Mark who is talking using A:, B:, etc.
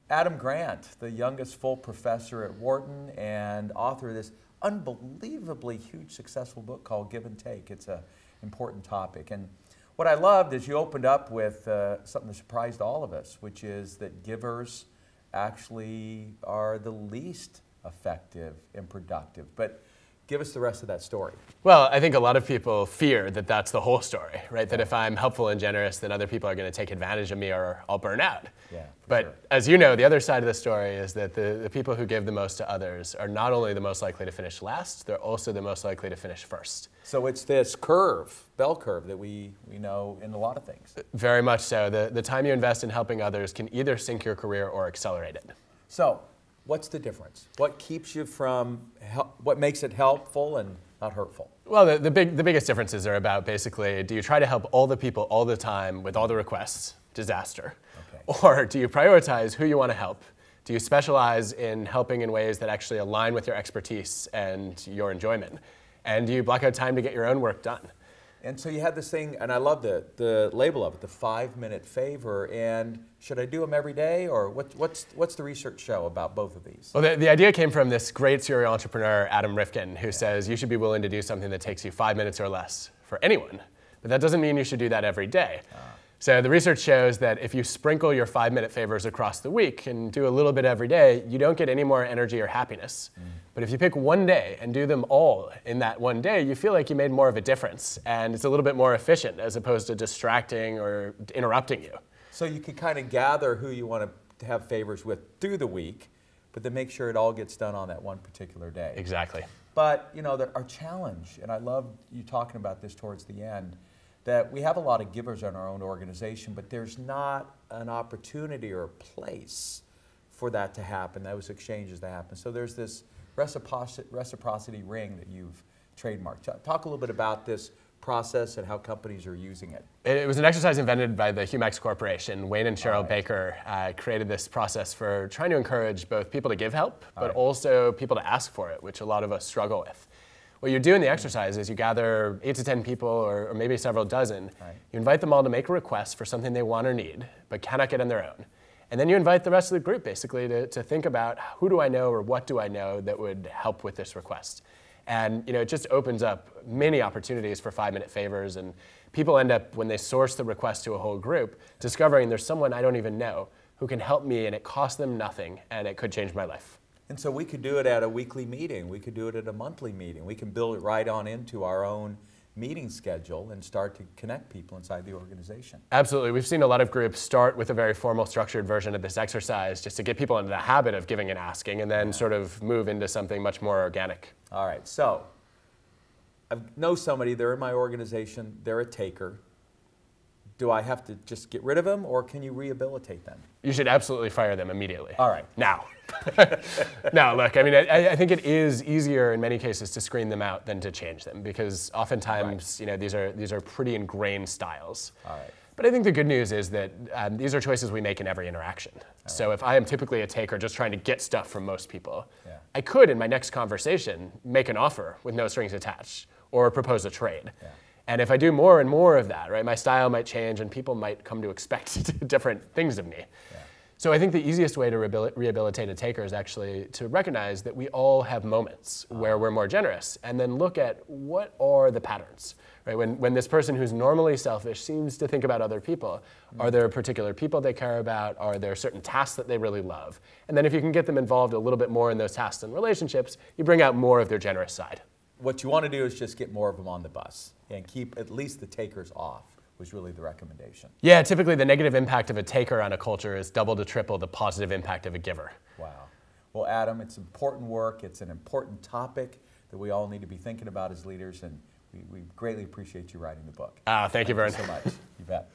A: Adam Grant, the youngest full professor at Wharton and author of this unbelievably huge, successful book called Give and Take. It's an important topic. And what I loved is you opened up with something that surprised all of us, which is that givers actually are the least effective and productive. But give us the rest of that story.
B: Well, I think a lot of people fear that that's the whole story, right? That if I'm helpful and generous, then other people are going to take advantage of me or I'll burn out.
A: Yeah,
B: but
A: sure.
B: As you know, the other side of the story is that the people who give the most to others are not only the most likely to finish last, they're also the most likely to finish first.
A: So it's this curve, bell curve, that we know in a lot of things.
B: Very much so. The time you invest in helping others can either sink your career or accelerate it.
A: So what's the difference? What keeps you from, what makes it helpful and not hurtful?
B: Well, the biggest differences are about basically, do you try to help all the people all the time with all the requests? Disaster. Okay. Or do you prioritize who you want to help? Do you specialize in helping in ways that actually align with your expertise and your enjoyment? And do you block out time to get your own work done?
A: And so you had this thing, and I love the label of it, the 5-minute favor. And should I do them every day, or what's the research show about both of these?
B: Well, the idea came from this great serial entrepreneur, Adam Rifkin, who says you should be willing to do something that takes you 5 minutes or less for anyone. But that doesn't mean you should do that every day. So the research shows that if you sprinkle your 5-minute favors across the week and do a little bit every day, you don't get any more energy or happiness. But if you pick one day and do them all in that one day, you feel like you made more of a difference. And it's a little bit more efficient as opposed to distracting or interrupting you.
A: So you can kind of gather who you want to have favors with through the week, but then make sure it all gets done on that one particular day.
B: Exactly.
A: But you know, our challenge, and I love you talking about this towards the end, that we have a lot of givers in our own organization, but there's not an opportunity or a place for that to happen, those exchanges to happen. So there's this reciprocity ring that you've trademarked. Talk a little bit about this process and how companies are using it.
B: It was an exercise invented by the Humex Corporation. Wayne and Cheryl Baker created this process for trying to encourage both people to give help, but also people to ask for it, which a lot of us struggle with. What you do in the exercise is you gather 8 to 10 people, or maybe several dozen. You invite them all to make a request for something they want or need, but cannot get on their own. And then you invite the rest of the group, basically, to think about who do I know or what do I know that would help with this request. And you know, it just opens up many opportunities for 5-minute favors, and people end up, when they source the request to a whole group, discovering there's someone I don't even know who can help me, and it costs them nothing, and it could change my life.
A: And so we could do it at a weekly meeting. We could do it at a monthly meeting. We can build it right on into our own meeting schedule and start to connect people inside the organization.
B: Absolutely. We've seen a lot of groups start with a very formal, structured version of this exercise just to get people into the habit of giving and asking, and then sort of move into something much more organic.
A: All right. So I know somebody, they're in my organization, they're a taker. Do I have to just get rid of them, or can you rehabilitate them?
B: You should absolutely fire them immediately.
A: All right.
B: Now. Now, look, I mean, I think it is easier in many cases to screen them out than to change them, because oftentimes, you know, these are pretty ingrained styles.
A: All right.
B: But I think the good news is that these are choices we make in every interaction. So if I am typically a taker just trying to get stuff from most people, I could, in my next conversation, make an offer with no strings attached or propose a trade. And if I do more and more of that, right, my style might change and people might come to expect different things of me. So I think the easiest way to rehabilitate a taker is actually to recognize that we all have moments where we're more generous, and then look at what are the patterns. Right? When this person who's normally selfish seems to think about other people, are there particular people they care about? Are there certain tasks that they really love? And then if you can get them involved a little bit more in those tasks and relationships, you bring out more of their generous side.
A: What you want to do is just get more of them on the bus and keep at least the takers off, was really the recommendation.
B: Yeah, typically the negative impact of a taker on a culture is double to triple the positive impact of a giver.
A: Wow. Well, Adam, it's important work. It's an important topic that we all need to be thinking about as leaders, and we greatly appreciate you writing the book.
B: Thank you, Verne.
A: Thank you so much. You bet.